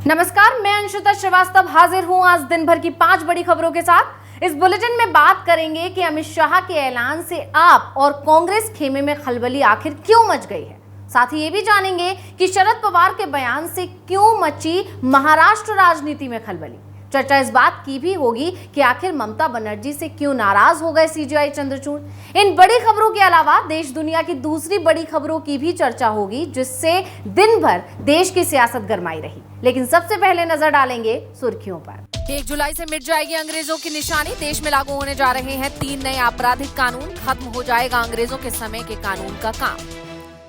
नमस्कार, मैं अंशुता श्रीवास्तव हाजिर हूं आज दिन भर की 5 बड़ी खबरों के साथ। इस बुलेटिन में बात करेंगे कि अमित शाह के ऐलान से आप और कांग्रेस खेमे में खलबली आखिर क्यों मच गई है। साथ ही ये भी जानेंगे कि शरद पवार के बयान से क्यों मची महाराष्ट्र राजनीति में खलबली। चर्चा इस बात की भी होगी कि आखिर ममता बनर्जी से क्यों नाराज हो गए सीजेआई चंद्रचूड़। इन बड़ी खबरों के अलावा देश दुनिया की दूसरी बड़ी खबरों की भी चर्चा होगी, जिससे दिन भर देश की सियासत गरमाई रही। लेकिन सबसे पहले नजर डालेंगे सुर्खियों पर। 1 जुलाई से मिट जाएगी अंग्रेजों की निशानी। देश में लागू होने जा रहे हैं 3 नए आपराधिक कानून। खत्म हो जाएगा अंग्रेजों के समय के कानून का काम।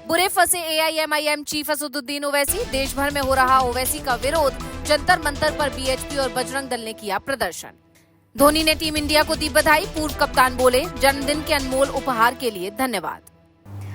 बुरे फंसे एआईएमआईएम चीफ असदुद्दीन ओवैसी। देश भर में हो रहा ओवैसी का विरोध। जंतर मंतर पर बीएचपी और बजरंग दल ने किया प्रदर्शन। धोनी ने टीम इंडिया को दी बधाई। पूर्व कप्तान बोले, जन्मदिन के अनमोल उपहार के लिए धन्यवाद।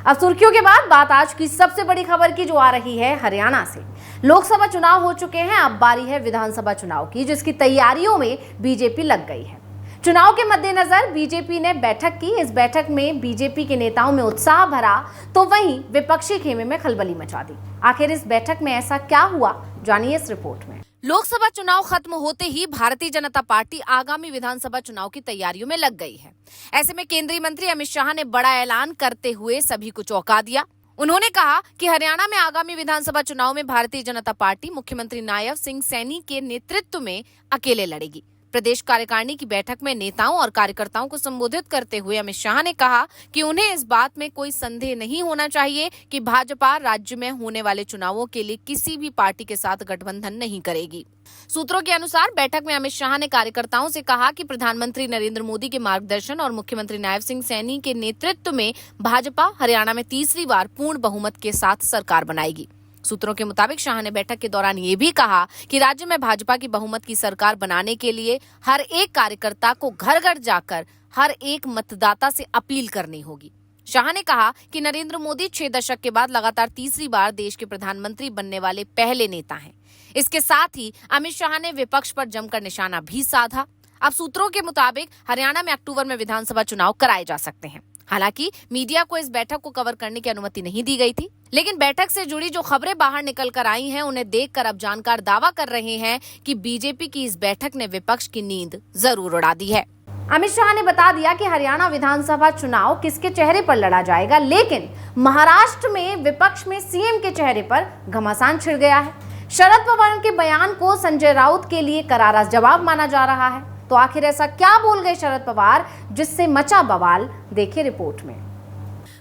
अब सुर्खियों के बाद बात आज की सबसे बड़ी खबर की, जो आ रही है हरियाणा से। लोकसभा चुनाव हो चुके हैं, अब बारी है विधानसभा चुनाव की, जिसकी तैयारियों में बीजेपी लग गई है। चुनाव के मद्देनजर बीजेपी ने बैठक की। इस बैठक में बीजेपी के नेताओं में उत्साह भरा, तो वहीं विपक्षी खेमे में खलबली मचा दी। आखिर इस बैठक में ऐसा क्या हुआ, जानिए इस रिपोर्ट में। लोकसभा चुनाव खत्म होते ही भारतीय जनता पार्टी आगामी विधानसभा चुनाव की तैयारियों में लग गई है। ऐसे में केंद्रीय मंत्री अमित शाह ने बड़ा ऐलान करते हुए सभी को चौंका दिया। उन्होंने कहा कि हरियाणा में आगामी विधानसभा चुनाव में भारतीय जनता पार्टी मुख्यमंत्री नायब सिंह सैनी के नेतृत्व में अकेले लड़ेगी। प्रदेश कार्यकारिणी की बैठक में नेताओं और कार्यकर्ताओं को संबोधित करते हुए अमित शाह ने कहा कि उन्हें इस बात में कोई संदेह नहीं होना चाहिए कि भाजपा राज्य में होने वाले चुनावों के लिए किसी भी पार्टी के साथ गठबंधन नहीं करेगी। सूत्रों के अनुसार बैठक में अमित शाह ने कार्यकर्ताओं से कहा कि प्रधानमंत्री नरेंद्र मोदी के मार्गदर्शन और मुख्यमंत्री नायब सिंह सैनी के नेतृत्व में भाजपा हरियाणा में तीसरी बार पूर्ण बहुमत के साथ सरकार बनाएगी। सूत्रों के मुताबिक शाह ने बैठक के दौरान ये भी कहा कि राज्य में भाजपा की बहुमत की सरकार बनाने के लिए हर एक कार्यकर्ता को घर घर जाकर हर एक मतदाता से अपील करनी होगी। शाह ने कहा कि नरेंद्र मोदी 6 दशक के बाद लगातार तीसरी बार देश के प्रधानमंत्री बनने वाले पहले नेता हैं। इसके साथ ही अमित शाह ने विपक्ष पर जमकर निशाना भी साधा। अब सूत्रों के मुताबिक हरियाणा में अक्टूबर में विधानसभा चुनाव कराए जा सकते हैं। हालांकि मीडिया को इस बैठक को कवर करने की अनुमति नहीं दी गई थी, लेकिन बैठक से जुड़ी जो खबरें बाहर निकल कर आई हैं, उन्हें देखकर अब जानकार दावा कर रहे हैं कि बीजेपी की इस बैठक ने विपक्ष की नींद जरूर उड़ा दी है। अमित शाह ने बता दिया कि हरियाणा विधानसभा चुनाव किसके चेहरे पर लड़ा जाएगा, लेकिन महाराष्ट्र में विपक्ष में सीएम के चेहरे पर घमासान छिड़ गया है। शरद पवार के बयान को संजय राउत के लिए करारा जवाब माना जा रहा है। तो आखिर ऐसा क्या बोल गए शरद पवार जिससे मचा बवाल, देखिए रिपोर्ट में।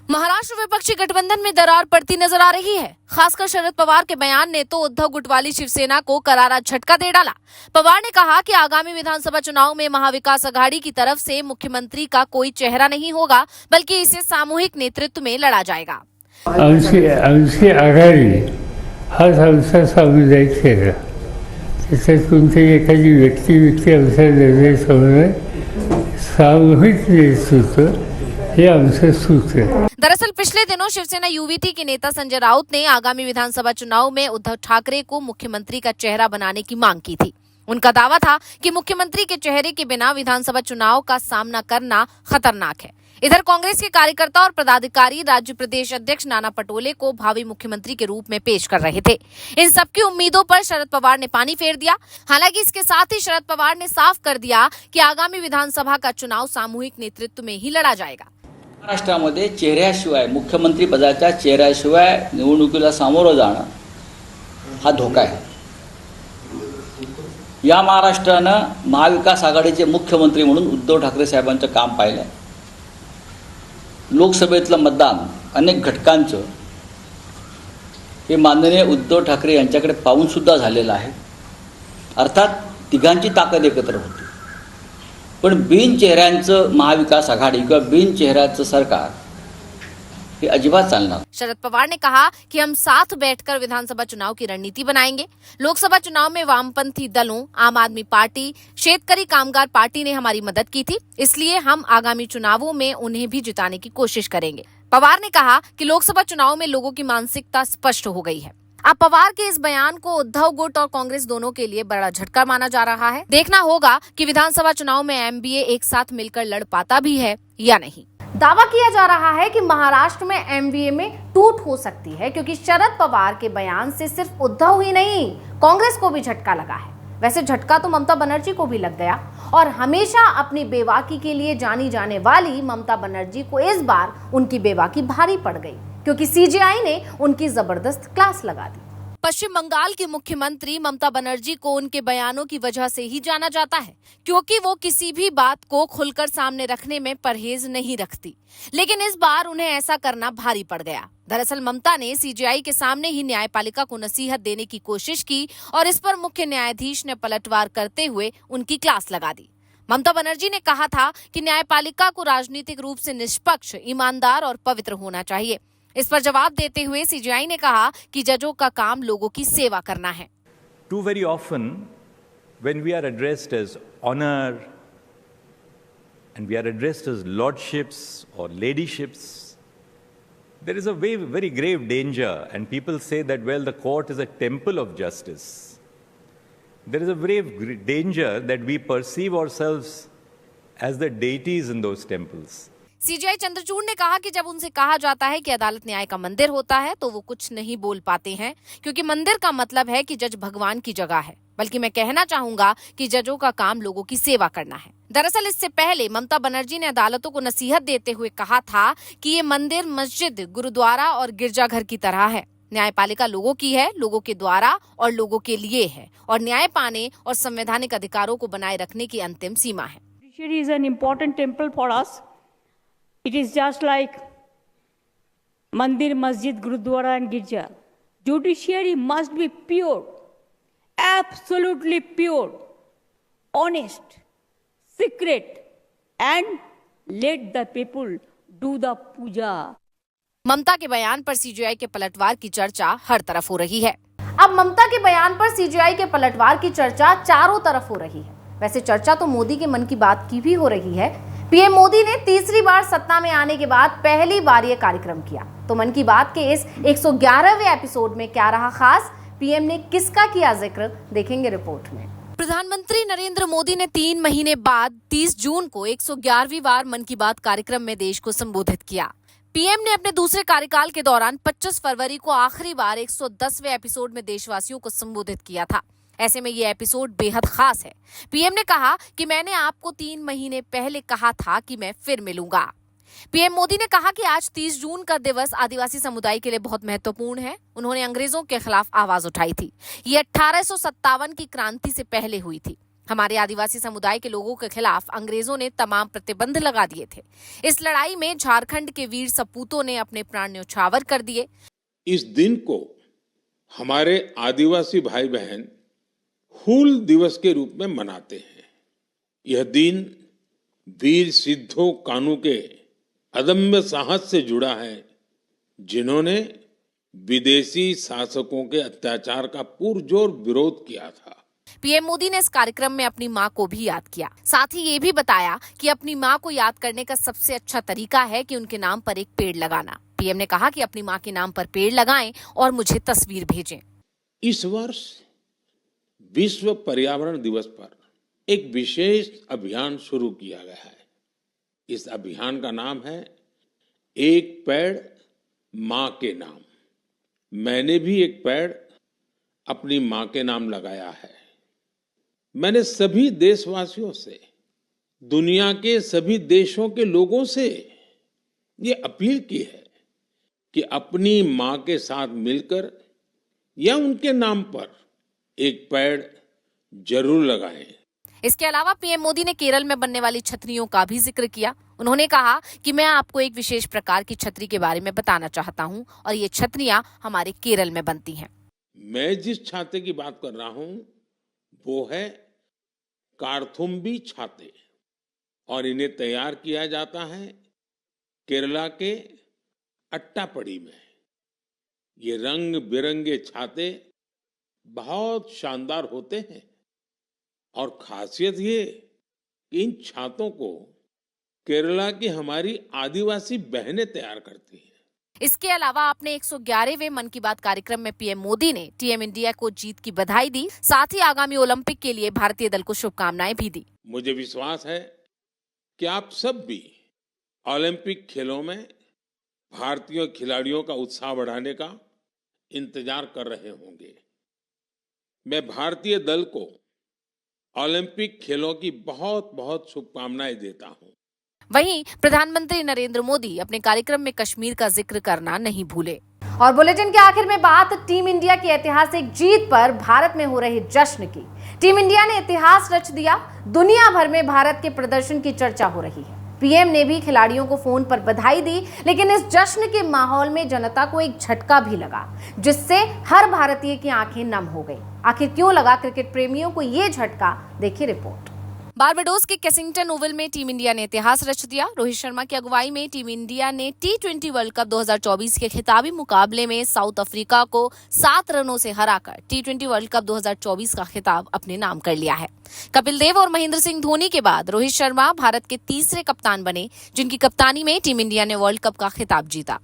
महाराष्ट्र विपक्षी गठबंधन में दरार पड़ती नजर आ रही है। खासकर शरद पवार के बयान ने तो उद्धव गुट वाली शिवसेना को करारा झटका दे डाला। पवार ने कहा कि आगामी विधानसभा चुनाव में महाविकास अघाड़ी की तरफ से मुख्यमंत्री का कोई चेहरा नहीं होगा, बल्कि इसे सामूहिक नेतृत्व में लड़ा जाएगा। आमची आघाडी हा आमचा सामुदायिक चेहरा, त्याच्यात कोणत्याही एखादी व्यक्ती आमचा निर्णय समन्वय सामूहिक नेतृत्व ये आमचं सूत्र है। दरअसल पिछले दिनों शिवसेना यूवीटी के नेता संजय राउत ने आगामी विधानसभा चुनाव में उद्धव ठाकरे को मुख्यमंत्री का चेहरा बनाने की मांग की थी। उनका दावा था कि मुख्यमंत्री के चेहरे के बिना विधानसभा चुनाव का सामना करना खतरनाक है। इधर कांग्रेस के कार्यकर्ता और पदाधिकारी राज्य प्रदेश अध्यक्ष नाना पटोले को भावी मुख्यमंत्री के रूप में पेश कर रहे थे। इन सबकी उम्मीदों पर शरद पवार ने पानी फेर दिया। हालांकि इसके साथ ही शरद पवार ने साफ कर दिया कि आगामी विधानसभा का चुनाव सामूहिक नेतृत्व में ही लड़ा जाएगा। महाराष्ट्रामध्ये चेहऱ्याशिवाय, मुख्यमंत्री पदाच्या चेहऱ्याशिवाय निवडणुकीला सामोरं जाणं हा धोका आहे। या महाराष्ट्रानं महाविकास आघाडीचे मुख्यमंत्री म्हणून उद्धव ठाकरे साहेबांचं काम पाहिलं। लोकसभेतलं मतदान अनेक घटकांचं हे माननीय उद्धव ठाकरे यांच्याकडे पाहून सुद्धा झालेलं आहे। अर्थात तिघांची ताकद एकत्र होती, पण बिन चेहऱ्यांचं महाविकास आघाडी किंवा बिन चेहऱ्याचं सरकार हे अजिबात चालणार। शरद पवार ने कहा कि हम साथ बैठकर विधानसभा चुनाव की रणनीति बनाएंगे। लोकसभा चुनाव में वामपंथी दलों, आम आदमी पार्टी, शेतकरी कामगार पार्टी ने हमारी मदद की थी, इसलिए हम आगामी चुनावों में उन्हें भी जिताने की कोशिश करेंगे। पवार ने कहा कि लोकसभा चुनाव में लोगों की मानसिकता स्पष्ट हो गई है। अब पवार के इस बयान को उद्धव गुट और कांग्रेस दोनों के लिए बड़ा झटका माना जा रहा है। देखना होगा कि विधानसभा चुनाव में एमबीए एक साथ मिलकर लड़ पाता भी है या नहीं। दावा किया जा रहा है कि महाराष्ट्र में एमवीए में टूट हो सकती है, क्योंकि शरद पवार के बयान से सिर्फ उद्धव ही नहीं, कांग्रेस को भी झटका लगा है। वैसे झटका तो ममता बनर्जी को भी लग गया, और हमेशा अपनी बेबाकी के लिए जानी जाने वाली ममता बनर्जी को इस बार उनकी बेबाकी भारी पड़ गई, क्योंकि सीजेआई ने उनकी जबरदस्त क्लास लगा दी। पश्चिम बंगाल की मुख्यमंत्री ममता बनर्जी को उनके बयानों की वजह से ही जाना जाता है, क्योंकि वो किसी भी बात को खुलकर सामने रखने में परहेज नहीं रखती। लेकिन इस बार उन्हें ऐसा करना भारी पड़ गया। दरअसल ममता ने सीजेआई के सामने ही न्यायपालिका को नसीहत देने की कोशिश की और इस पर मुख्य न्यायाधीश ने पलटवार करते हुए उनकी क्लास लगा दी। ममता बनर्जी ने कहा था कि न्यायपालिका को राजनीतिक रूप से निष्पक्ष, ईमानदार और पवित्र होना चाहिए। इस पर जवाब देते हुए सीजेआई ने कहा कि जजों का काम लोगों की सेवा करना है। Too very often, when we are addressed as honor and we are addressed as lordships or ladyships, there is a very grave danger, and people say that, well, the court is a temple of justice. There is a grave danger that we perceive ourselves as the deities in those temples. CJI Chandrachud ने कहा कि जब उनसे कहा जाता है कि अदालत न्याय का मंदिर होता है तो वो कुछ नहीं बोल पाते हैं, क्योंकि मंदिर का मतलब है कि जज भगवान की जगह है। बल्कि मैं कहना चाहूंगा कि जजों का काम लोगों की सेवा करना है। दरअसल इससे पहले ममता बनर्जी ने अदालतों को नसीहत देते हुए कहा था कि ये मंदिर मस्जिद, गुरुद्वारा और गिरजाघर की तरह है। न्यायपालिका लोगों की है, लोगों के द्वारा और लोगों के लिए है, और न्याय पाने और संवैधानिक अधिकारों को बनाए रखने की अंतिम सीमा है। Judiciary is an important temple for us. It is just like Mandir, Masjid, Gurudwara and Girja. Judiciary must be pure, absolutely pure, honest, secret, and let the people do the puja. ममता के बयान पर CJI के पलटवार की चर्चा हर तरफ हो रही है। अब ममता के बयान पर सीजेआई के पलटवार की चर्चा चारों तरफ हो रही है। वैसे चर्चा तो मोदी के मन की बात की भी हो रही है। पीएम मोदी ने तीसरी बार सत्ता में आने के बाद पहली बार ये कार्यक्रम किया। तो मन की बात के इस 111वें एपिसोड में क्या रहा खास, पीएम ने किसका किया जिक्र, देखेंगे रिपोर्ट में। प्रधानमंत्री नरेंद्र मोदी ने 3 महीने बाद 30 जून को 111वीं बार मन की बात कार्यक्रम में देश को संबोधित किया। पीएम ने अपने दूसरे कार्यकाल के दौरान 25 फरवरी को आखिरी बार 110वें एपिसोड में देशवासियों को संबोधित किया था। ऐसे में ये एपिसोड बेहद खास है। पीएम ने कहा कि मैंने आपको 3 महीने पहले कहा था कि मैं फिर मिलूंगा। पीएम मोदी ने कहा कि आज 30 जून का दिवस आदिवासी समुदाय के लिए बहुत महत्वपूर्ण है। उन्होंने अंग्रेजों के खिलाफ आवाज उठाई थी। ये 1857 की क्रांति से पहले हुई थी। हमारे आदिवासी समुदाय के लोगों के खिलाफ अंग्रेजों ने तमाम प्रतिबंध लगा दिए थे। इस लड़ाई में झारखंड के वीर सपूतों ने अपने प्राण न्यौछावर कर दिए। इस दिन को हमारे आदिवासी भाई बहन हूल दिवस के रूप में मनाते हैं। यह दिन वीर सिद्धो कान्हू के अदम्य साहस से जुड़ा है, जिन्होंने विदेशी शासकों के अत्याचार का पुरजोर विरोध किया था। पीएम मोदी ने इस कार्यक्रम में अपनी मां को भी याद किया। साथ ही ये भी बताया कि अपनी मां को याद करने का सबसे अच्छा तरीका है कि उनके नाम पर एक पेड़ लगाना। पीएम ने कहा कि अपनी मां के नाम पर पेड़ लगाएं और मुझे तस्वीर भेजें। इस वर्ष विश्व पर्यावरण दिवस पर एक विशेष अभियान शुरू किया गया है। इस अभियान का नाम है एक पेड़ मां के नाम। मैंने भी एक पेड़ अपनी मां के नाम लगाया है। मैंने सभी देशवासियों से, दुनिया के सभी देशों के लोगों से ये अपील की है कि अपनी मां के साथ मिलकर या उनके नाम पर एक पेड़ जरूर लगाएं। इसके अलावा पीएम मोदी ने केरल में बनने वाली छतरियों का भी जिक्र किया। उन्होंने कहा कि मैं आपको एक विशेष प्रकार की छतरी के बारे में बताना चाहता हूं और ये छतरियां हमारे केरल में बनती हैं। मैं जिस छाते की बात कर रहा हूं वो है कार्थुम्बी छाते, और इन्हें तैयार किया जाता है केरला के अट्टापडी में। ये रंग बिरंगे छाते बहुत शानदार होते हैं, और खासियत ये कि इन छातों को केरला की हमारी आदिवासी बहनें तैयार करती हैं। इसके अलावा आपने 111वें मन की बात कार्यक्रम में पीएम मोदी ने टीम इंडिया को जीत की बधाई दी। साथ ही आगामी ओलंपिक के लिए भारतीय दल को शुभकामनाएं भी दी। मुझे विश्वास है कि आप सब भी ओलंपिक खेलों में भारतीय खिलाड़ियों का उत्साह बढ़ाने का इंतजार कर रहे होंगे। मैं भारतीय दल को ओलंपिक खेलों की बहुत बहुत शुभकामनाएं देता हूं। वहीं प्रधानमंत्री नरेंद्र मोदी अपने कार्यक्रम में कश्मीर का जिक्र करना नहीं भूले। और बुलेटिन के आखिर में बात टीम इंडिया की ऐतिहासिक जीत पर भारत में हो रहे जश्न की। टीम इंडिया ने इतिहास रच दिया। दुनिया भर में भारत के प्रदर्शन की चर्चा हो रही है। पीएम ने भी खिलाड़ियों को फोन पर बधाई दी, लेकिन इस जश्न के माहौल में जनता को एक झटका भी लगा, जिससे हर भारतीय की आंखें नम हो गई। आखिर क्यों लगा क्रिकेट प्रेमियों को ये झटका? देखिए रिपोर्ट। बारबाडोस के केसिंगटन ओवल में टीम इंडिया ने इतिहास रच दिया। रोहित शर्मा की अगुवाई में टीम इंडिया ने T20 वर्ल्ड कप 2024 के खिताबी मुकाबले में साउथ अफ्रीका को 7 रनों से हराकर T20 वर्ल्ड कप 2024 का खिताब अपने नाम कर लिया है। कपिल देव और महेंद्र सिंह धोनी के बाद रोहित शर्मा भारत के तीसरे कप्तान बने, जिनकी कप्तानी में टीम इंडिया ने वर्ल्ड कप का खिताब जीता।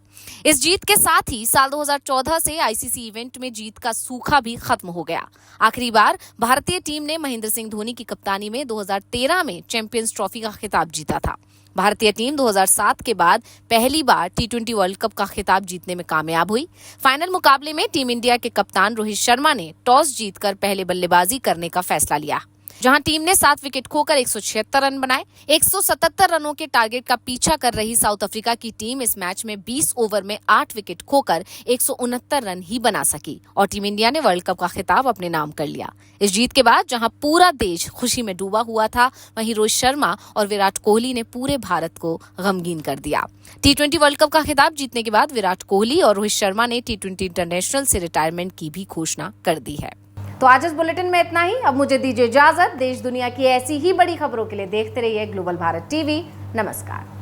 इस जीत के साथ ही साल 2014 से आईसीसी इवेंट में जीत का सूखा भी खत्म हो गया। आखिरी बार भारतीय टीम ने महेंद्र सिंह धोनी की कप्तानी में 2013 में चैंपियंस ट्रॉफी का खिताब जीता था। भारतीय टीम 2007 के बाद पहली बार T20 वर्ल्ड कप का खिताब जीतने में कामयाब हुई। फाइनल मुकाबले में टीम इंडिया के कप्तान रोहित शर्मा ने टॉस जीतकर पहले बल्लेबाजी करने का फैसला लिया, जहां टीम ने 7 विकेट खोकर 176 रन बनाए। 177 रनों के टारगेट का पीछा कर रही साउथ अफ्रीका की टीम इस मैच में 20 ओवर में 8 विकेट खोकर 169 रन ही बना सकी और टीम इंडिया ने वर्ल्ड कप का खिताब अपने नाम कर लिया। इस जीत के बाद जहां पूरा देश खुशी में डूबा हुआ था, वहीं रोहित शर्मा और विराट कोहली ने पूरे भारत को गमगीन कर दिया। T20 वर्ल्ड कप का खिताब जीतने के बाद विराट कोहली और रोहित शर्मा ने T20 इंटरनेशनल से रिटायरमेंट की भी घोषणा कर दी है। तो आज इस बुलेटिन में इतना ही। अब मुझे दीजिए इजाजत। देश दुनिया की ऐसी ही बड़ी खबरों के लिए देखते रहिए ग्लोबल भारत टीवी। नमस्कार।